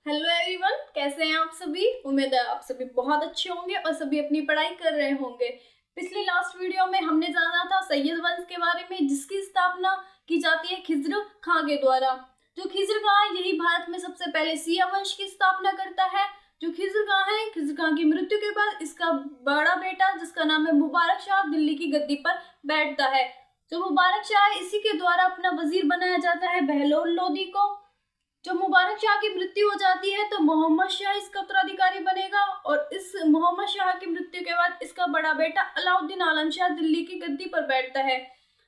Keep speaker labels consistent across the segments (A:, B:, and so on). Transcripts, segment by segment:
A: Hello everyone, कैसे हैं आप सभी। उम्मीद है आप सभी बहुत अच्छे होंगे और सभी अपनी पढ़ाई कर रहे होंगे। पिछली लास्ट वीडियो में हमने जाना था सैयद वंश के बारे में, जिसकी स्थापना की जाती है खिज्र खां के द्वारा। जो खिज्र खां यही भारत में सबसे पहले शिया वंश की स्थापना करता है। जो खिज्र खां है, खिज्र खां की मृत्यु के बाद इसका बड़ा बेटा जिसका नाम है मुबारक शाह दिल्ली की गद्दी पर बैठता है। जो मुबारक शाह है, इसी के द्वारा अपना वजीर बनाया जाता है बहलोल लोदी को। जब मुबारक शाह की मृत्यु हो जाती है तो मोहम्मद शाह इसका उत्तराधिकारी बनेगा और इस मोहम्मद शाह की मृत्यु के बाद इसका बड़ा बेटा अलाउद्दीन आलम शाह दिल्ली की गद्दी पर बैठता है।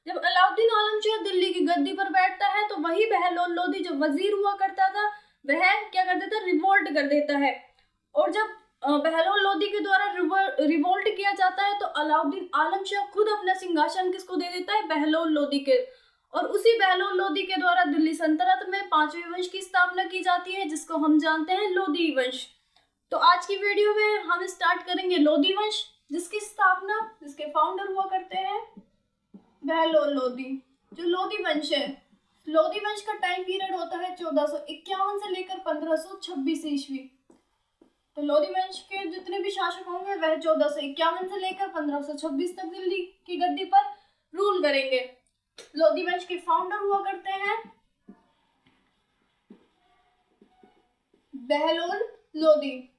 A: जब अलाउद्दीन आलम शाह दिल्ली की गद्दी पर बैठता है तो वही बहलोल लोदी जो वजीर हुआ करता था वह क्या कर देता है, रिवोल्ट कर देता है। और जब बहलोल लोदी के द्वारा रिवोल्ट किया जाता है तो अलाउद्दीन आलम शाह खुद अपना सिंहासन किसको दे देता है, बहलोल लोदी के। और उसी बहलोल लोदी के द्वारा दिल्ली सल्तनत में 5वें वंश की स्थापना की जाती है, जिसको हम जानते हैं लोदी वंश। तो आज की वीडियो में हम स्टार्ट करेंगे लोदी वंश, जिसकी स्थापना जिसके फाउंडर हुआ करते हैं बहलोल लोदी। जो लोदी वंश है, लोदी वंश का टाइम पीरियड होता है 1451 से लेकर 1526 ईस्वी। तो लोदी वंश के जितने भी शासक होंगे वह 1451 से लेकर 1526 तक दिल्ली की गद्दी पर रूल करेंगे। लोदी वंश के फाउंडर हुआ करते हैं बहलोल लोदी।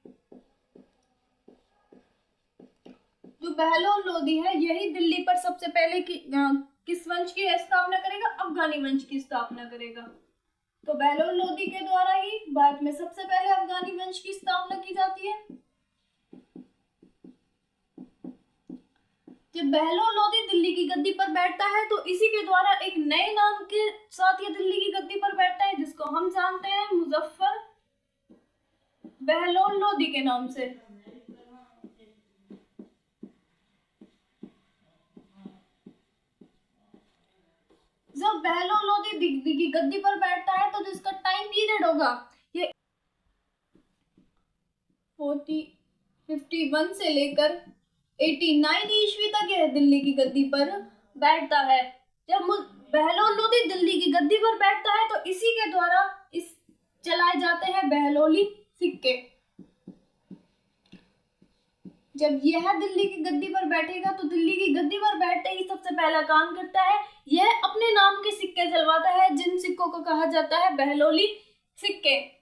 A: जो बहलोल लोदी है यही दिल्ली पर सबसे पहले किस वंश की स्थापना करेगा, अफगानी वंश की स्थापना करेगा। तो बहलोल लोदी के द्वारा ही भारत में सबसे पहले अफगानी वंश की स्थापना की जाती है। जब बहलोल लोदी दिल्ली की गद्दी पर बैठता है तो इसी के द्वारा एक नए नाम के साथ ये दिल्ली की गद्दी पर बैठता है, जिसको हम जानते हैं मुजफ्फर बहलोल लोदी के नाम से। जब बहलोल लोदी दिल्ली की गद्दी पर बैठता है तो जिसका टाइम पीरियड होगा ये 51 से लेकर 89 ईस्वी तक यह दिल्ली की गद्दी पर बैठता है। जब बहलोल लोदी दिल्ली की गद्दी पर बैठता है तो इसी के द्वारा इस चलाए जाते हैं बहलोली सिक्के। जब यह दिल्ली की गद्दी पर बैठेगा तो दिल्ली की गद्दी पर बैठते ही सबसे पहला काम करता है, यह अपने नाम के सिक्के चलवाता है, जिन सिक्कों को कहा जाता है बहलोली सिक्के।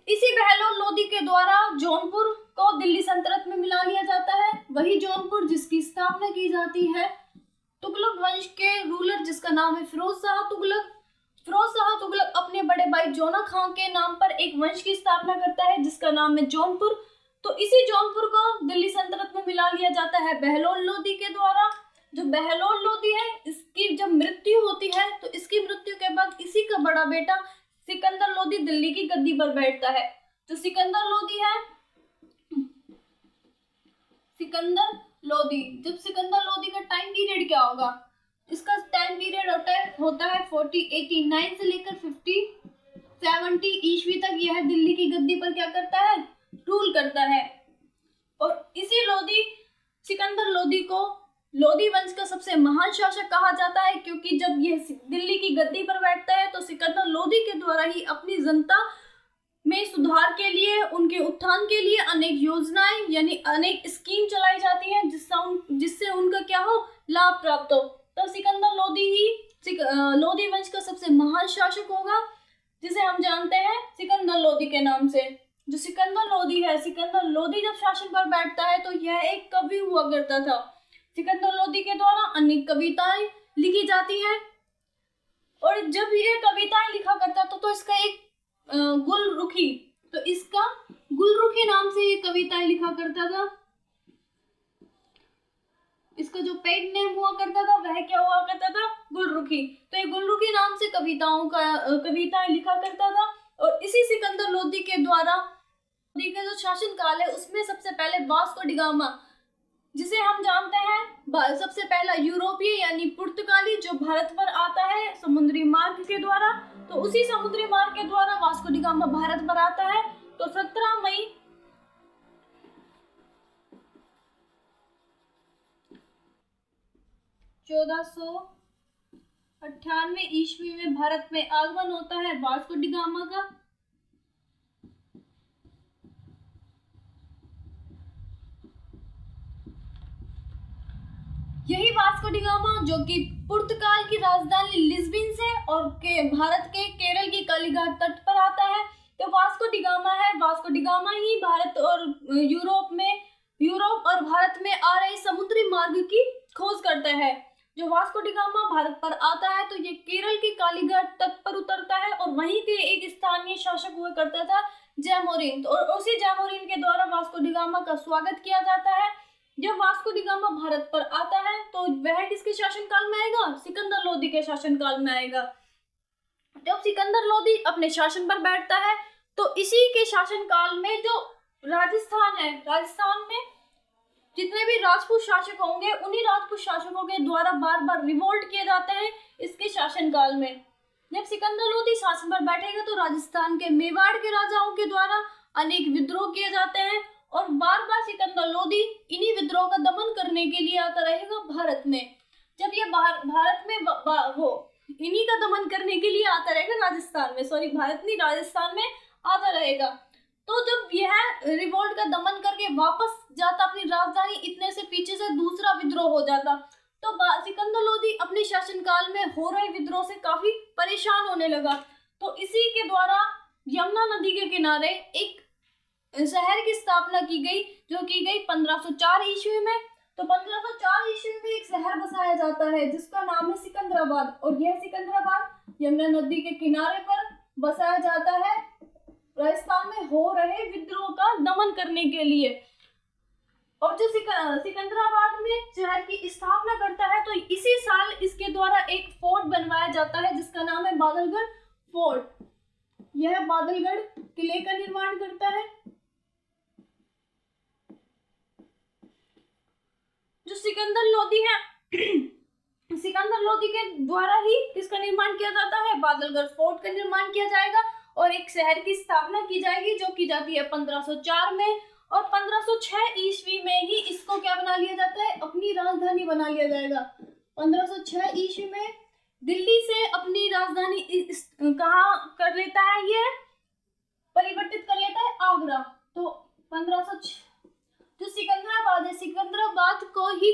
A: इसी बहलोल लोदी के द्वारा जौनपुर को दिल्ली सल्तनत में मिला लिया जाता है। वही जौनपुर जिसकी स्थापना की जाती है तुगलक वंश के रूलर जिसका नाम है फिरोज शाह तुगलक। फिरोज शाह तुगलक अपने बड़े भाई जोना खां के नाम पर एक वंश की स्थापना करता है जिसका नाम है जौनपुर। तो इसी जौनपुर को दिल्ली सल्तनत में मिला लिया जाता है बहलोल लोदी के द्वारा। जो बहलोल लोदी है इसकी जब मृत्यु होती है तो इसकी मृत्यु के बाद इसी का बड़ा बेटा सिकंदर लोदी दिल्ली की गद्दी पर बैठता है। जो सिकंदर लोदी है, सिकंदर लोदी, जब सिकंदर लोदी का टाइम पीरियड क्या होगा, इसका टाइम पीरियड होता है 4089 से लेकर 5070 ईस्वी तक यह दिल्ली की गद्दी पर क्या करता है, रूल करता है। और इसी लोदी सिकंदर लोदी को लोदी वंश का सबसे महान शासक कहा जाता है, क्योंकि जब यह दिल्ली की गद्दी पर बैठता है तो सिकंदर लोदी के द्वारा ही अपनी जनता में सुधार के लिए, उनके उत्थान के लिए अनेक योजनाएं यानी अनेक स्कीम चलाई जाती हैं जिससे उनका क्या हो, लाभ प्राप्त हो। तो सिकंदर लोदी ही लोदी वंश का सबसे महान शासक होगा, जिसे हम जानते हैं सिकंदर लोदी के नाम से। जो सिकंदर लोदी है, सिकंदर लोदी जब शासन पर बैठता है तो यह एक कवि हुआ करता था। सिकंदर लोदी के द्वारा अनेक कविताएं लिखी जाती हैं और जब यह कविताएं लिखा करता था तो इसका एक गुलरुखी, तो इसका गुलरुखी नाम से ये कविताएं लिखा करता था। इसका जो पेड नेम हुआ करता था वह क्या हुआ करता था, गुलरुखी। तो ये गुलरुखी नाम से कविताएं लिखा करता था। और इसी सिकंदर लोदी के द्वारा लोदी का जो शासन काल है उसमें सबसे पहले वास्को डी गामा, जिसे हम जानते हैं सबसे पहला यूरोपीय यानी पुर्तगाली जो भारत पर आता है समुद्री मार्ग के द्वारा, तो उसी समुद्री मार्ग के द्वारा वास्को डी गामा भारत पर आता है। तो 17 मई 1498 ईस्वी में भारत में आगमन होता है वास्को डी गामा का। जो कि पुर्तगाल की राजधानी लिस्बन से और भारत के केरल की कालीघाट तट पर आता है। तो वास्को डी गामा है, वास्को डी गामा ही भारत और यूरोप और भारत में आ रहे समुद्री मार्ग की खोज करता है। जो वास्को डी गामा भारत पर आता है तो ये केरल की कालीघाट तट पर उतरता है और वहीं के एक स्थानीय शासक हुआ करता था जैमोरिन, और उसी जैमोरिन के द्वारा वास्को डी गामा का स्वागत किया जाता है। जब वास्को डी गामा भारत पर आता है तो वह किसके शासनकाल में आएगा? सिकंदर लोदी के शासनकाल में आएगा। जब सिकंदर लोदी अपने शासन पर बैठता है तो इसी के शासनकाल में जो राजस्थान है, राजस्थान में जितने भी राजपूत शासक होंगे उन्हीं राजपूत शासकों के द्वारा बार बार रिवोल्ट किए जाते हैं इसके शासनकाल में। जब सिकंदर लोदी शासन पर बैठेगा तो राजस्थान के मेवाड़ के राजाओं के द्वारा अनेक विद्रोह किए जाते हैं और बार बार सिकंदर लोदी इन्हीं विद्रोह का दमन करने के लिए आता रहेगा भारत में। जब ये भारत में वो इन्हीं का दमन करने के लिए आता रहेगा भारत नहीं राजस्थान में आता रहेगा। तो जब यह रिवोल्ट का दमन करके वापस जाता अपनी राजधानी, इतने से पीछे से दूसरा विद्रोह हो जाता। तो सिकंदर लोदी अपने शासनकाल में हो रहे विद्रोह से काफी परेशान होने लगा। तो इसी के द्वारा यमुना नदी के किनारे एक शहर की स्थापना की गई, जो की गई 1504 ईस्वी में। तो 1504 ईस्वी में एक शहर बसाया जाता है जिसका नाम है सिकंदराबाद, और यह सिकंदराबाद यमुना नदी के किनारे पर बसाया जाता है राजस्थान में हो रहे विद्रोह का दमन करने के लिए। और जो सिकंदराबाद में शहर की स्थापना करता है तो इसी साल इसके द्वारा एक फोर्ट बनवाया जाता है जिसका नाम है बादलगढ़ फोर्ट। यह बादलगढ़ किले का निर्माण करता है। जो सिकंदर लोदी है सिकंदर लोदी के द्वारा ही इसका निर्माण किया जाता है, बादलगढ़ फोर्ट का निर्माण किया जाएगा और एक शहर की स्थापना की जाएगी जो की जाती है 1504 में। और 1506 ईस्वी में ही इसको क्या बना लिया जाता है? अपनी राजधानी बना लिया जाएगा। 1506 ईस्वी में दिल्ली से अपनी राजधानी कहाँ कर लेता है? ये परिवर्तित कर लेता है आगरा। तो 1506 जो सिकंदराबाद है, सिकंदराबाद को ही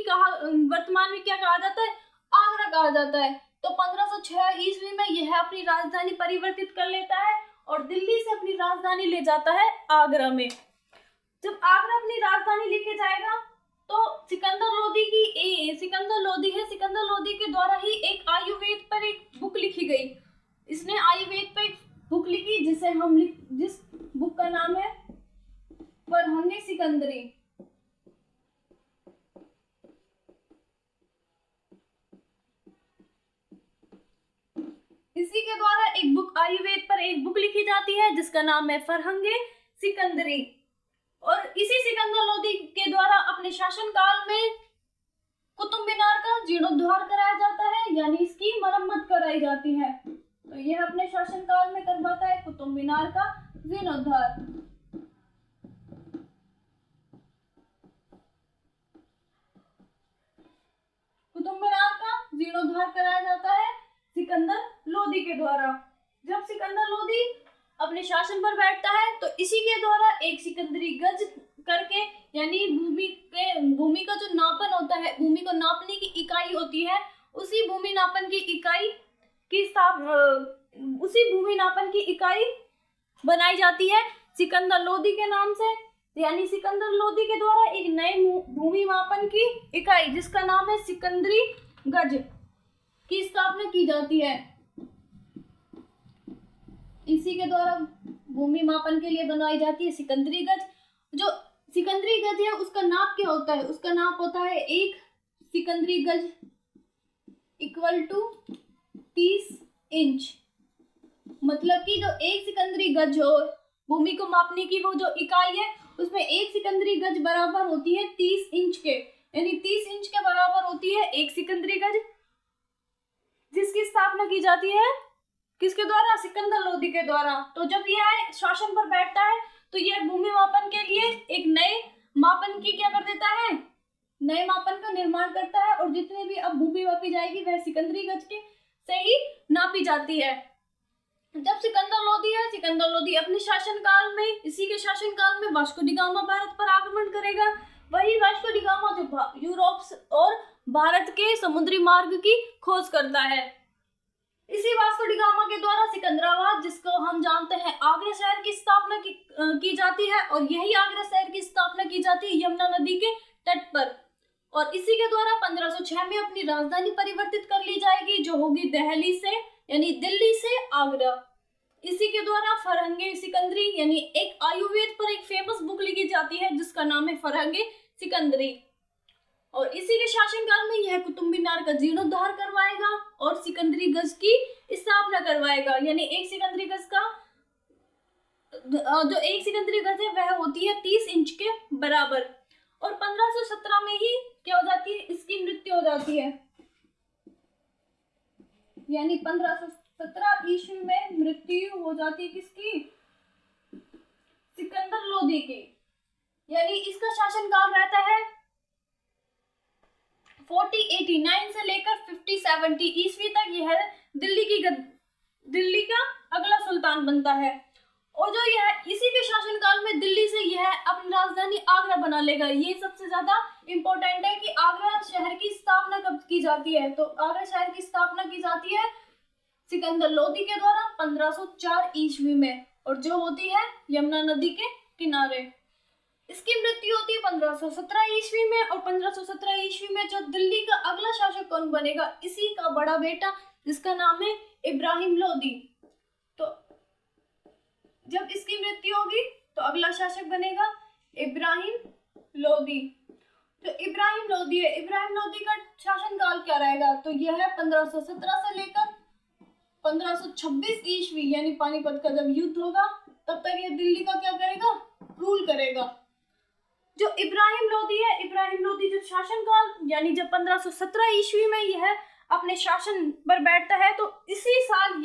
A: वर्तमान में क्या कहा जाता है? आगरा कहा जाता है। तो 1506 ईस्वी में यह अपनी राजधानी परिवर्तित कर लेता है और दिल्ली से अपनी राजधानी ले जाता है आगरा में। जब आगरा अपनी राजधानी लेके जाएगा तो सिकंदर लोदी के द्वारा ही एक आयुर्वेद पर एक बुक लिखी गई। इसने आयुर्वेद पर एक बुक लिखी जिस बुक का नाम है फरहंगे सिकंदरी। इसी के द्वारा आयुर्वेद पर एक बुक लिखी जाती है जिसका नाम है फरहंगे सिकंदरी। और इसी सिकंदर लोदी के द्वारा अपने शासनकाल में कुतुब मीनार का जीर्णोद्धार कराया जाता है, यानी इसकी मरम्मत कराई जाती है। तो यह अपने शासनकाल में करवाता है कुतुब मीनार का जीर्णोद्धार। कुतुब मीनार का जीर्णोद्धार कराया जाता है सिकंदर लोदी के द्वारा। जब सिकंदर लोदी अपने शासन पर बैठता है तो इसी के द्वारा एक सिकंदरी गज करके, यानी भूमि का जो नापन होता है, भूमि को नापने की इकाई होती है, उसी भूमि नापन की इकाई बनाई जाती है सिकंदर लोदी के नाम से। यानी सिकंदर लोदी के द्वारा एक नए भूमि मापन की इकाई जिसका नाम है सिकंदरी गज की स्थापना की जाती है। इसी के द्वारा भूमि मापन के लिए बनवाई जाती है सिकंदरी गज। जो सिकंदरी गज है उसका नाप क्या होता है? उसका नाप होता है एक सिकंदरी गज इक्वल टू 30 इंच। मतलब कि जो एक सिकंदरी गज हो, भूमि को मापने की वो जो इकाई है, उसमें एक सिकंदरी गज बराबर होती है 30 इंच के, यानी 30 इंच के बराबर होती है एक सिकंदरी गज, जिसकी स्थापना की जाती है किसके द्वारा? सिकंदर लोदी के द्वारा। तो जब यह शासन पर बैठता है तो यह भूमि मापन के लिए एक नए मापन की क्या कर देता है? नए मापन का निर्माण करता है और जितनी भी अब भूमि मापी जाएगी वह सिकंदरी गज के से ही नापी जाती है। जब सिकंदर लोदी अपने शासनकाल में, इसी के शासनकाल में वास्को डी गामा भारत पर आक्रमण करेगा। वही वास्को डी गामा जो यूरोप और भारत के समुद्री मार्ग की खोज करता है। इसी वास्को डी गामा के द्वारा सिकंदराबाद, जिसको हम जानते हैं आगरा शहर की स्थापना की जाती है, और यही आगरा शहर की स्थापना की जाती है यमुना नदी के तट पर। और इसी के द्वारा 1506 में अपनी राजधानी परिवर्तित कर ली जाएगी, जो होगी दिल्ली से, यानी दिल्ली से आगरा। इसी के द्वारा फरहंगे सिकंदरी, यानी एक आयुर्वेद पर एक फेमस बुक लिखी जाती है जिसका नाम है फरहंगे सिकंदरी। और इसी के शासनकाल में यह कुतुब मीनार का जीर्णोद्धार करवाएगा और सिकंदरी गज की स्थापना करवाएगा। यानी एक सिकंदरी गज का जो एक सिकंदरी गज है वह होती है 30 इंच के बराबर। और 1517 में ही क्या हो जाती है, इसकी मृत्यु हो जाती है। यानी 1517 ईस्वी में मृत्यु हो जाती है किसकी, सिकंदर लोदी की। यानी इसका शासनकाल रहता है 4089 से लेकर 5070 ईस्वी तक। यह दिल्ली का अगला सुल्तान बनता है। और जो यह इसी के शासनकाल में दिल्ली से यह अपनी राजधानी आगरा बना लेगा। ये सबसे ज्यादा इम्पोर्टेंट है कि आगरा शहर की स्थापना कब की जाती है। तो आगरा शहर की स्थापना की जाती है सिकंदर लोदी के द्वारा 1504 ईस्वी में, और जो होती है यमुना नदी के किनारे। इसकी मृत्यु होती है 1517 ईस्वी में। और 1517 ईस्वी में जो दिल्ली का अगला शासक कौन बनेगा, इसी का बड़ा बेटा जिसका नाम है इब्राहिम लोदी। तो जब इसकी मृत्यु होगी तो अगला शासक बनेगा इब्राहिम लोदी। तो इब्राहिम लोदी है, इब्राहिम लोदी का शासनकाल क्या रहेगा, तो यह है 1517 से लेकर 1526 ईस्वी, यानी पानीपत का जब युद्ध होगा तब तक ये दिल्ली का क्या करेगा, रूल करेगा। जो इब्राहिम लोदी है, इब्राहिम लोदी जब शासनकाल यानी जब 1517 ईस्वी में यह अपने शासन पर बैठता है, तो इसी साल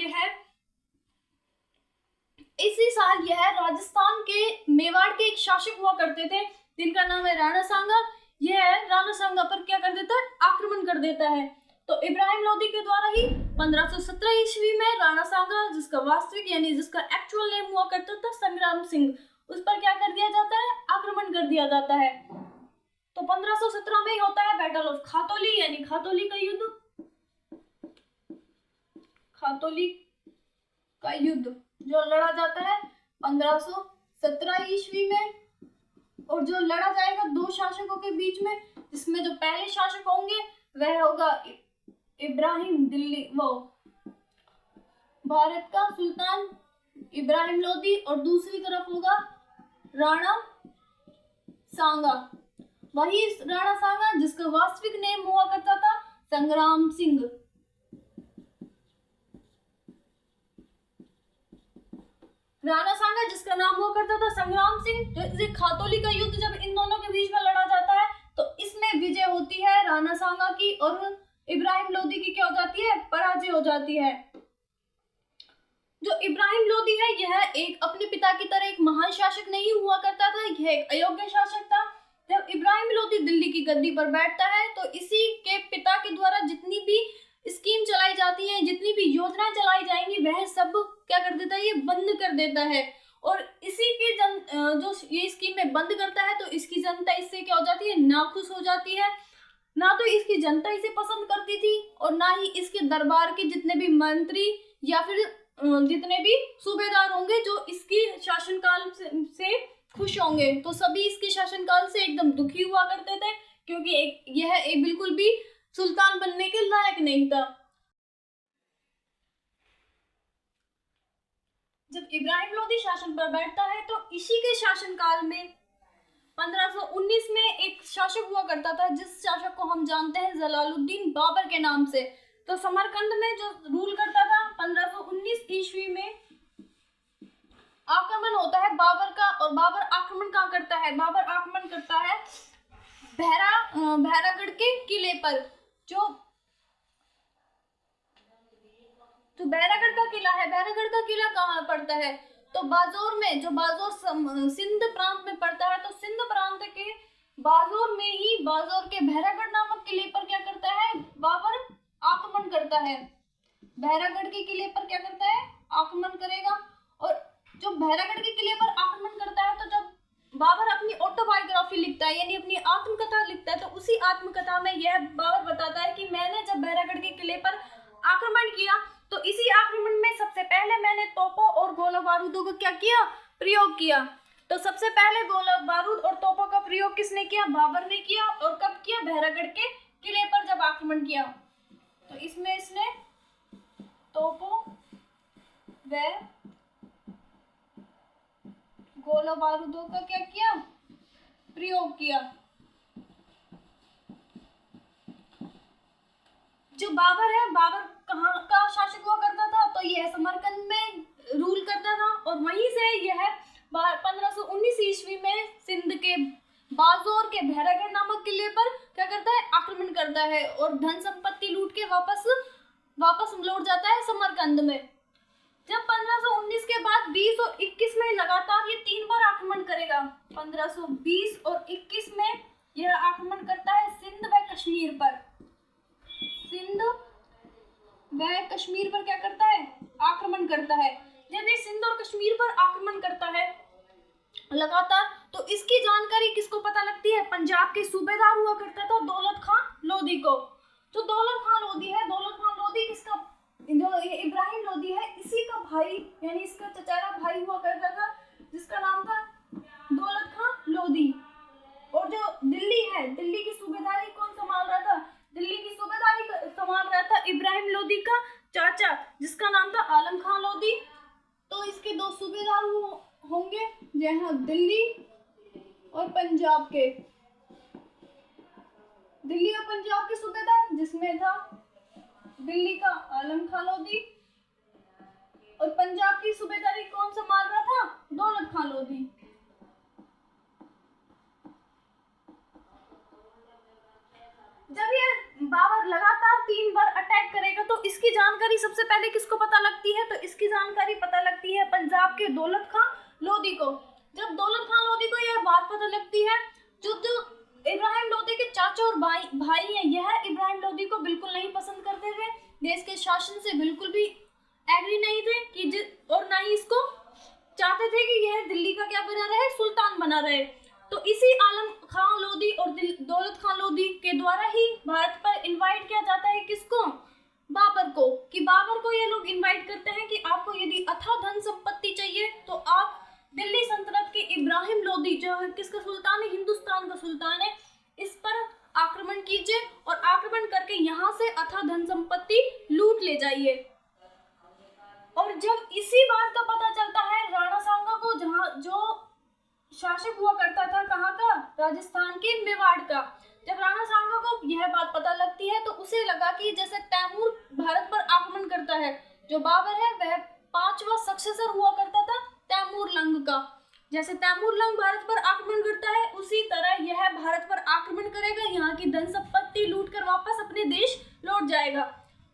A: यह राजस्थान के मेवाड़ के एक शासक हुआ करते थे जिनका नाम है राणा सांगा। यह राणा सांगा पर क्या कर देता है, आक्रमण कर देता है। तो इब्राहिम लोदी के द्वारा ही 1517 ईस्वी में राणा सांगा, जिसका वास्तविक यानी जिसका एक्चुअल नेम हुआ करता था संग्राम सिंह, उस पर क्या कर दिया जाता है, आक्रमण कर दिया जाता है। तो 1517 में ही होता है बैटल ऑफ खातौली, यानी खातौली का युद्ध। खातौली का युद्ध जो लड़ा जाता है 1517 ईस्वी में, और जो लड़ा जाएगा दो शासकों के बीच में, जिसमें जो पहले शासक होंगे वह होगा इब्राहिम भारत का सुल्तान इब्राहिम लोदी, और दूसरी तरफ होगा राणा सांगा। वही राणा सांगा जिसका वास्तविक नेम हुआ करता था संग्राम सिंह। राणा सांगा जिसका नाम हुआ करता था संग्राम सिंह। खातौली का युद्ध जब इन दोनों के बीच में लड़ा जाता है तो इसमें विजय होती है राणा सांगा की, और इब्राहिम लोदी की क्या हो जाती है, पराजय हो जाती है। जो इब्राहिम लोदी है यह एक अपने पिता की तरह एक महान शासक नहीं हुआ करता था, यह एक अयोग्य शासक था। जब इब्राहिम लोदी दिल्ली की गद्दी पर बैठता है तो इसी के पिता के द्वारा जितनी भी स्कीम चलाई जाती है, जितनी भी योजनाएं चलाई जाएंगी, वह सब क्या कर देता है, ये बंद कर देता है। और इसी के जो ये स्कीमें बंद करता है तो इसकी जनता इससे क्या हो जाती है, नाखुश हो जाती है। ना तो इसकी जनता इसे पसंद करती थी और ना ही इसके दरबार के जितने भी मंत्री या फिर जितने भी सूबेदार होंगे जो इसकी शासनकाल से खुश होंगे, तो सभी इसके शासनकाल से एकदम दुखी हुआ करते थे, क्योंकि यह एक बिल्कुल भी सुल्तान बनने के लायक नहीं था। जब इब्राहिम लोदी शासन पर बैठता है तो इसी के शासनकाल में 1519 में एक शासक हुआ करता था, जिस शासक को हम जानते हैं जलालुद्दीन बाबर के नाम से। तो समरकंद में जो रूल करता था 1519 ईस्वी में आक्रमण होता है बाबर का। और बाबर आक्रमण कहाँ करता है, बाबर आक्रमण करता है भैरागढ़ के किले पर। जो बैरागढ़ का किला है, बैरागढ़ का किला कहाँ पड़ता है, तो बाजौर में, जो बाजौर सिंध प्रांत में पड़ता है। तो सिंध प्रांत के बाजौर में ही बाजौर के भैरागढ़ नामक किले पर क्या करता है, बाबर आक्रमण करता है। भैरागढ़ के किले पर क्या करता है, आक्रमण करेगा। और जो भैरागढ़ के किले पर आक्रमण करता है तो जब बाबर अपनी ऑटोबायोग्राफी लिखता है, यानी अपनी आत्मकथा लिखता है। तो उसी आत्मकथा में यह बाबर बताता है कि मैंने जब बहरागढ़ के किले पर आक्रमण किया तो इसी आक्रमण में सबसे पहले मैंने तोपों और गोला बारूदों को क्या किया, प्रयोग किया। तो सबसे पहले गोला बारूद और तोपों का प्रयोग किसने किया, बाबर ने किया। और कब किया, बहरागढ़ के किले पर जब आक्रमण किया। तो इसमें इसने तोपों व गोला बारूदों का क्या किया, प्रयोग किया। जो बाबर है, बाबर कहाँ का शासक हुआ करता था, तो यह समरकंद में रूल करता था। और वहीं से यह 1519 ईस्वी में सिंध के बाजौर के बहरागढ़ नामक किले पर क्या करता है, आक्रमण करता है और धन संपत्ति लूट के वापस लौट जाता है समरकंद में। जब 1519 के बाद 20 और 21 में लगातार ये 3 बार आक्रमण करेगा। 1520 और 21 में यह आक्रमण करता है सिंध व कश्मीर पर। सिंध व कश्मीर पर क्या करता है, आक्रमण करता है। जब ये सिंध और कश्मीर पर आक्रमण करता है लगातार, तो इसकी जानकारी किसको पता लगती है, पंजाब के सूबेदार हुआ करता था दौलत खां लोधी को। जो दौलत खां लोधी है, दौलत खां लोधी किसका, जो इब्राहिम लोधी है इसी का भाई, यानी इसका चचेरा भाई हुआ करता था, जिसका नाम था दौलत खां लोधी। और जो दिल्ली है, दिल्ली की सूबेदारी कौन संभाल रहा था, दिल्ली की सूबेदारी संभाल रहा था इब्राहिम लोधी का चाचा, जिसका नाम था आलम खां लोधी। तो इसके 2 सूबेदार होंगे, जहाँ दिल्ली और पंजाब के, दिल्ली और पंजाब के सूबेदार, जिसमें था दिल्ली का आलम खां लोधी और पंजाब की सूबेदारी कौन संभाल रहा था, दौलत खां लोधी। जब ये बाबर लगातार 3 बार अटैक करेगा तो इसकी जानकारी सबसे पहले किसको पता लगती है, तो इसकी जानकारी पता लगती है पंजाब के दौलत खां लोधी को। जब दौलत खां लोधी को यह बात पता लगती है, जो इब्राहिम लोधी के चाचा और भाई हैं, यह इब्राहिम लोधी को बिल्कुल नहीं पसंद करते थे, देश के शासन से बिल्कुल भी एग्री नहीं थे कि और ना ही इसको चाहते थे कि यह दिल्ली का क्या बना रहे, सुल्तान बना रहे। तो इसी आलम खां लोधी और दौलत खां लोधी के द्वारा ही भारत पर इनवाइट किया जाता है किसको, बाबर को। कि बाबर को ये लोग इनवाइट करते हैं कि आपको यदि अथाह धन संपत्ति चाहिए तो आप दिल्ली सल्तनत के इब्राहिम लोधी, जो है किसका सुल्तान है, हिंदुस्तान का सुल्तान है, इस पर आक्रमण कीजिए और आक्रमण करके यहाँ से अथाह धन संपत्ति लूट ले जाइए। और जब इसी बात का पता चलता है राणा सांगा को, जहाँ जो शासक हुआ करता था कहाँ का, राजस्थान के मेवाड़ का, जब राणा सांगा को यह बात पता लगती है तो उसे लगा कि जैसे तैमूर भारत पर आक्रमण करता है, जो बाबर है वह 5वां सक्सेसर हुआ करता था तैमूर लंग का। जैसे तैमूर लंग भारत पर आक्रमण करता है, उसी तरह यह भारत पर आक्रमण करेगा, यहाँ की धन संपत्ति लूट कर वापस अपने देश लौट जाएगा।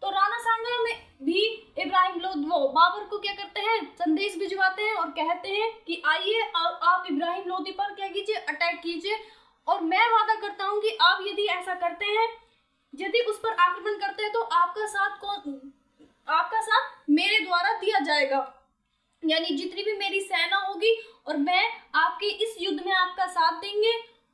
A: तो राणा सांगा में भी इब्राहिम लोधी बाबर को क्या करते हैं, संदेश भिजवाते हैं और कहते हैं कि आइए आप इब्राहिम लोधी पर क्या कीजिए, अटैक कीजिए, और मैं वादा करता हूं कि आप यदि ऐसा करते हैं, यदि उस पर आक्रमण करते हैं तो आपका साथ मेरे द्वारा दिया जाएगा, यानी जितनी भी मेरी सेना होगी और मैं आपके इस युद्ध में आपका साथ देंगे।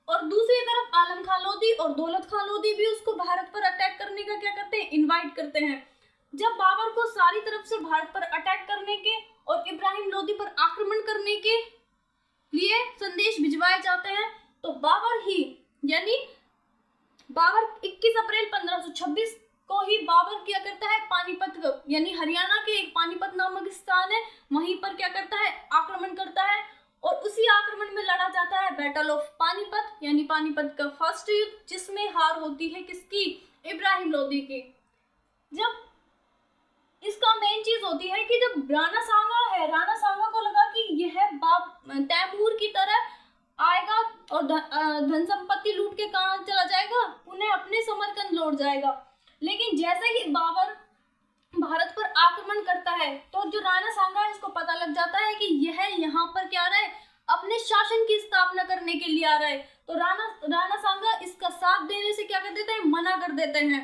A: और दूसरी तरफ आलम खां लोधी और दौलत खां लोधी भी उसको भारत पर अटैक करने का क्या करते हैं, इनवाइट करते हैं। जब बाबर को सारी तरफ से भारत पर अटैक करने के और इब्राहिम लोधी पर आक्रमण करने के लिए संदेश भिजवाए जाते हैं, तो बाबर ही, यानी बाबर 21 अप्रैल 1526 को ही बाबर क्या करता है, पानीपत, यानी हरियाणा के एक पानीपत नामक स्थान है, वहीं पर क्या करता है, आक्रमण करता है। और उसी आक्रमण में लड़ा जाता है बैटल ऑफ पानीपत, यानी पानीपत का फर्स्ट युद्ध, जिसमें हार होती है किसकी, इब्राहिम लोधी की। जब इसका मेन चीज होती है कि जब राणा सांगा है, राणा सांगा को लगा कि यह तैमूर की तरह आएगा और धन संपत्ति लूट के कहाँ चला जाएगा, उन्हें अपने समरकंद लौट जाएगा। लेकिन जैसे ही बाबर भारत पर आक्रमण करता है तो जो राणा सांगा है, इसको पता लग जाता है कि यह यहाँ पर क्या रहा है, अपने शासन की स्थापना करने के लिए आ रहा है। तो राणा सांगा इसका साथ देने से क्या कर देते हैं, मना कर देते हैं,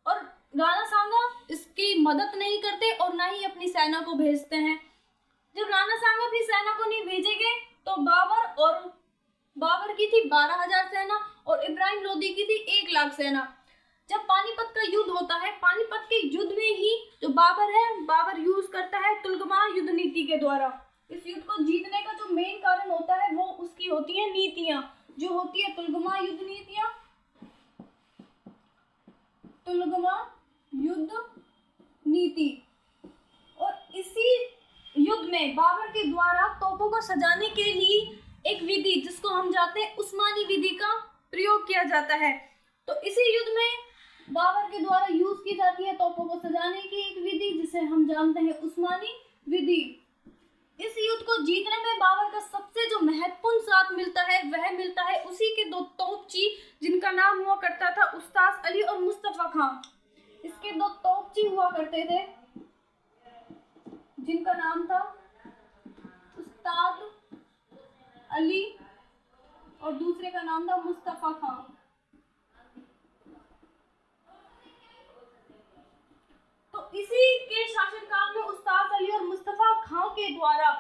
A: और राणा सांगा इसकी मदद नहीं करते और ना ही अपनी सेना को भेजते हैं। जब राणा सांगा अपनी सेना को नहीं भेजेंगे तो बाबर और बाबर की थी 12,000 सेना और इब्राहिम लोदी की थी 1,00,000 सेना। जब पानीपत का युद्ध होता है, पानीपत के युद्ध में ही जो बाबर है, बाबर यूज करता है तुलगमा युद्ध नीति के द्वारा। इस युद्ध को जीतने का जो मेन कारण होता है वो उसकी होती है नीतियां, जो होती है तुलगमा युद्ध नीतियां, तुलगमा युद्ध नीति। और इसी युद्ध में बाबर के द्वारा तोपों को सजाने के लिए एक विधि, जिसको हम जानते हैं उस्मानी विधि, का प्रयोग किया जाता है। तो इसी युद्ध में बाबर के द्वारा यूज की जाती है तोपों को सजाने की एक विधि, जिसे हम जानते हैं उस्मानी विधि। इस युद्ध को जीतने में बाबर का सबसे जो महत्वपूर्ण साथ मिलता है वह मिलता है उसी के 2 तोपची, जिनका नाम हुआ करता था उस्ताद अली और मुस्तफा खां। इसके 2 तोपची हुआ करते थे, जिनका नाम था उस्ताद अली और दूसरे का नाम था मुस्तफा खां। तो इसी के शासनकाल में उस्ताद अली और मुस्तफा खां के द्वारा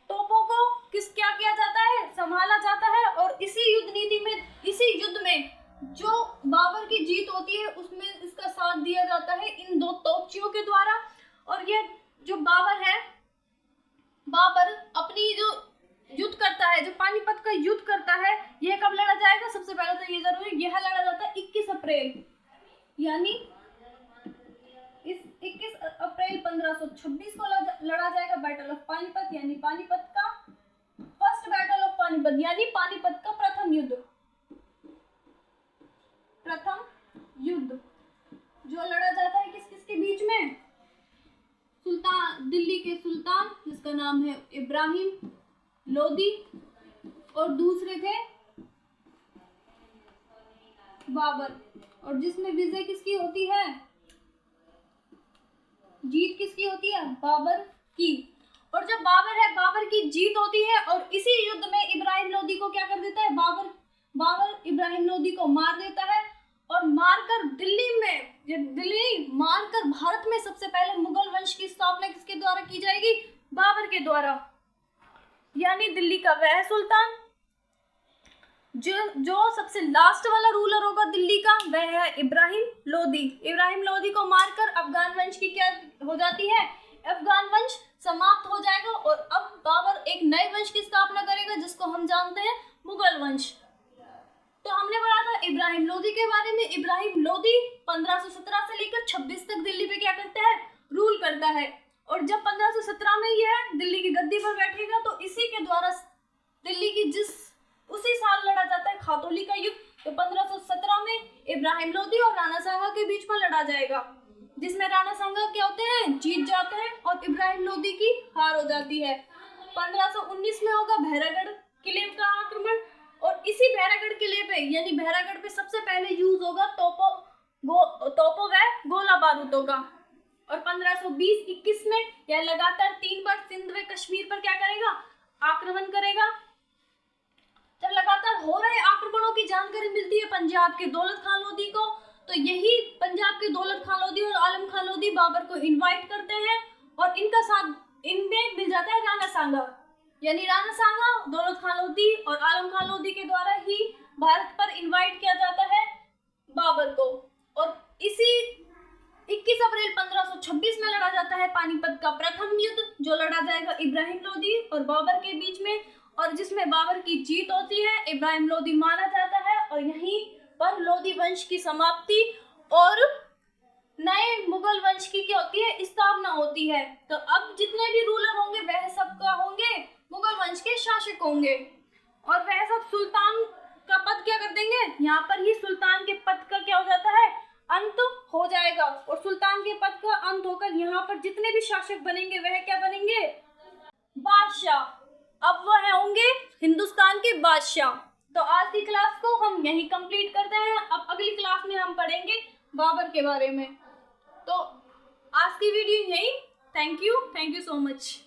A: तोपों को क्या किया जाता है, संभाला जाता है। और इसी युद्ध नीति में, इसी युद्ध में जो बाबर की जीत होती है उसमें इसका साथ दिया जाता है इन 2 तोपचियों के द्वारा। और ये जो बाबर है, बाबर अपनी जो युद्ध करता है, जो पानीपत का युद्ध करता है, यह कब लड़ा जाएगा? सबसे पहले तो ये जरूरी, यह लड़ा जाता है 21 अप्रैल, यानी इस 21 अप्रैल 1526 को लड़ा जाएगा बैटल ऑफ पानीपत, यानी पानीपत का फर्स्ट बैटल ऑफ पानीपत, यानी पानीपत का प्रथम युद्ध। प्रथम युद्ध जो लड़ा जाता है किस किस के बीच में? सुल्तान, दिल्ली के सुल्तान जिसका नाम है इब्राहिम लोदी, और दूसरे थे बाबर, और जिसमें विजय किसकी होती है, जीत किसकी होती है? बाबर की। और जब बाबर है, बाबर की जीत होती है। और इसी युद्ध में इब्राहिम लोदी को क्या कर देता है? बाबर इब्राहिम लोदी को मार देता है, और मारकर मारकर भारत में सबसे पहले मुगल वंश की स्थापना किसके द्वारा की जाएगी? बाबर के द्वारा, यानी दिल्ली का वह सुल्तान जो सबसे लास्ट वाला रूलर होगा दिल्ली का, वह है इब्राहिम लोदी। इब्राहिम लोदी को मारकर अफगान वंश की क्या हो जाती है? अफगान वंश समाप्त हो जाएगा। और अब बाबर एक नए वंश की स्थापना करेगा, जिसको हम जानते हैं मुगल वंश। तो हमने पढ़ा था इब्राहिम लोदी के बारे में। इब्राहिम लोदी 1517 से लेकर 26 तक दिल्ली पे क्या करता है? रूल करता है। और जब 1517 में यह दिल्ली की गद्दी पर बैठेगा, तो इसी के द्वारा दिल्ली की उसी साल लड़ा जाता है खातौली का युद्ध। तो 1517 में इब्राहिम लोदी और राणा सांगा के बीच में लड़ा जाएगा, जिसमें राणा सांगा क्या होते हैं? जीत जाते हैं, और इब्राहिम लोदी की हार हो जाती है। 1519 में होगा भैरागढ़ किले का आक्रमण, और इसी भैरागढ़ किले पे, यानी भैरागढ़ पे सबसे पहले यूज होगा तोपों व गोला बारूदों का। और 1520-21 में यह लगातार 3 बार सिंध व कश्मीर पर क्या करेगा? आक्रमण करेगा। जब लगातार हो रहे आक्रमणों की जानकारी मिलती है पंजाब के दौलत खान लोदी को, तो यही पंजाब के दौलत खान लोदी और आलम खान लोदी बाबर को इनवाइट करते हैं, और इनका साथ इनमें मिल जाता है राणा सांगा। यानी राणा सांगा, दौलत खान लोदी और आलम खान लोदी के द्वारा ही भारत पर इनवाइट किया जाता है बाबर को। और इसी 21 अप्रैल 1526 में लड़ा जाता है पानीपत का प्रथम युद्ध, जो लड़ा जाएगा इब्राहिम लोदी और बाबर के बीच में, और जिसमें बाबर की जीत होती है। इब्राहिम लोदी माना जाता है, और यहीं पर लोदी वंश की समाप्ति और नए मुगल वंश की क्या होती है? स्थापना होती है। तो अब जितने भी रूलर होंगे वह सब का होंगे? मुगल वंश के शासक होंगे, और वह सब सुल्तान का पद क्या कर देंगे? यहाँ पर ही सुल्तान के पद का क्या हो जाता है? अंत हो जाएगा। और सुल्तान के पद का अंत होकर यहाँ पर जितने भी शासक बनेंगे वह क्या बनेंगे? बादशाह। अब वह होंगे हिंदुस्तान के बादशाह। तो आज की क्लास को हम यहीं कंप्लीट करते हैं। अब अगली क्लास में हम पढ़ेंगे बाबर के बारे में। तो आज की वीडियो यहीं। Thank you so much.